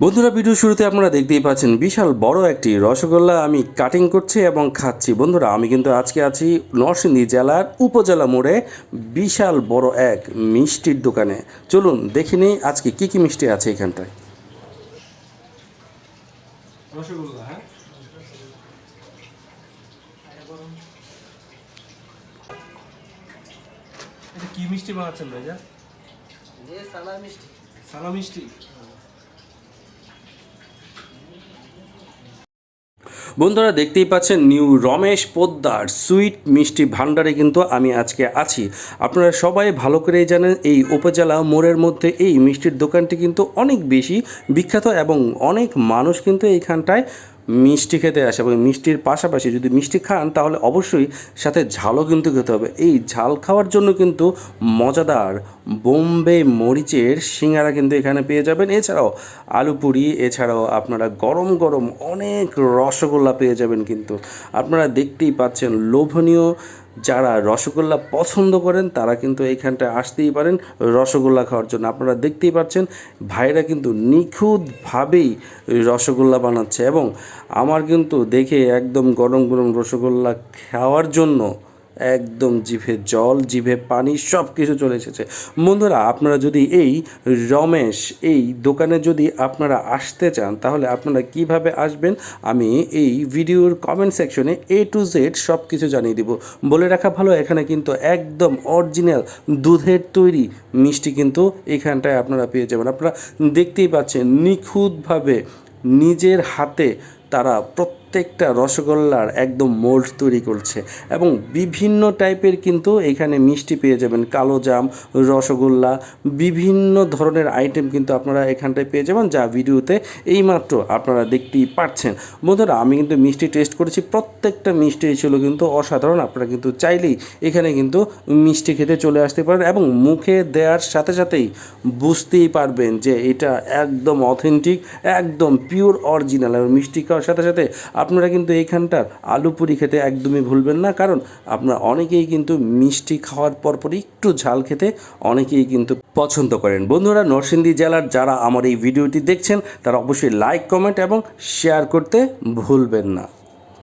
বন্ধুরা, ভিডিও শুরুতে আপনারা দেখতেই পাচ্ছেন বিশাল বড় একটি রসগোল্লা আমি কাটিং করছি এবং খাচ্ছি। বন্ধুরা, আমি কিন্তু আজকে আছি নরসিংদী জেলার উপজেলা মোড়ে বিশাল বড় এক মিষ্টির দোকানে। চলুন দেখে নিই আজকে কি কি মিষ্টি আছে এখানটায়। রসগোল্লা, হ্যাঁ, এটা কি মিষ্টি বানাচ্ছেন ভাইয়া? সালা মিষ্টি। সালা মিষ্টি। বন্ধুরা, দেখতেই পাচ্ছেন নিউ রমেশ পোদ্দার সুইট মিষ্টি ভাণ্ডারে কিন্তু আমি আজকে আছি। আপনারা সবাই ভালো করেই জানেন এই উপজেলা মোড়ের মধ্যে এই মিষ্টির দোকানটি কিন্তু অনেক বেশি বিখ্যাত এবং অনেক মানুষ কিন্তু এইখানটায় মিষ্টি খেতে আসে এবং মিষ্টির পাশাপাশি যদি মিষ্টি খান তাহলে অবশ্যই সাথে ঝালও কিন্তু খেতে হবে। এই ঝাল খাওয়ার জন্য কিন্তু মজাদার বোম্বে মরিচের সিঙ্গারা কিন্তু এখানে পেয়ে যাবেন। এছাড়াও আলু পুরি, এছাড়াও আপনারা গরম গরম অনেক রসগোল্লা পেয়ে যাবেন। কিন্তু আপনারা দেখতেই পাচ্ছেন লোভনীয়, যারা রসগোল্লা পছন্দ করেন তারা কিন্তু এইখানটায় আসতেই পারেন রসগোল্লা খাওয়ার জন্য। আপনারা দেখতেই পাচ্ছেন ভাইরা কিন্তু নিখুঁতভাবেই রসগোল্লা বানাচ্ছে এবং আমার কিন্তু দেখে একদম গরম গরম রসগোল্লা খাওয়ার জন্য একদম জিভে জল, জিভে পানি সব কিছু চলে এসেছে। বন্ধুরা, আপনারা যদি এই রমেশ এই দোকানে যদি আপনারা আসতে চান তাহলে আপনারা কিভাবে আসবেন আমি এই ভিডিওর কমেন্ট সেকশনে A to Z সব কিছু জানিয়ে দিব। বলে রাখা ভালো, এখানে কিন্তু একদম অরিজিনাল দুধের তৈরি মিষ্টি কিন্তু এখানটায় আপনারা পেয়ে যাবেন। আপনারা দেখতেই পাচ্ছেন নিখুঁতভাবে নিজের হাতে তারা প্রত্যেকটা রসগোল্লার একদম মোল্ড তৈরি করছে এবং বিভিন্ন টাইপের কিন্তু এখানে মিষ্টি পেয়ে যাবেন। কালো জাম, রসগোল্লা, বিভিন্ন ধরনের আইটেম কিন্তু আপনারা এখানটায় পেয়ে যাবেন, যা ভিডিওতে এইমাত্র আপনারা দেখতেই পাচ্ছেন। বন্ধুরা, আমি কিন্তু মিষ্টি টেস্ট করেছি, প্রত্যেকটা মিষ্টি ছিল কিন্তু অসাধারণ। আপনারা কিন্তু চাইলেই এখানে কিন্তু মিষ্টি খেতে চলে আসতে পারেন এবং মুখে দেওয়ার সাথে সাথেই বুঝতেই পারবেন যে এটা একদম অথেন্টিক, একদম পিওর অরিজিনাল। এবং মিষ্টি খাওয়ার সাথে সাথে আপনারা কিন্তু এইখানটার আলু পুরি খেতে একদমই ভুলবেন না, কারণ আপনারা অনেকেই কিন্তু মিষ্টি খাওয়ার পরপরই একটু ঝাল খেতে অনেকেই কিন্তু পছন্দ করেন। বন্ধুরা, নরসিংদী জেলার যারা আমার এই ভিডিওটি দেখছেন তারা অবশ্যই লাইক, কমেন্ট এবং শেয়ার করতে ভুলবেন না।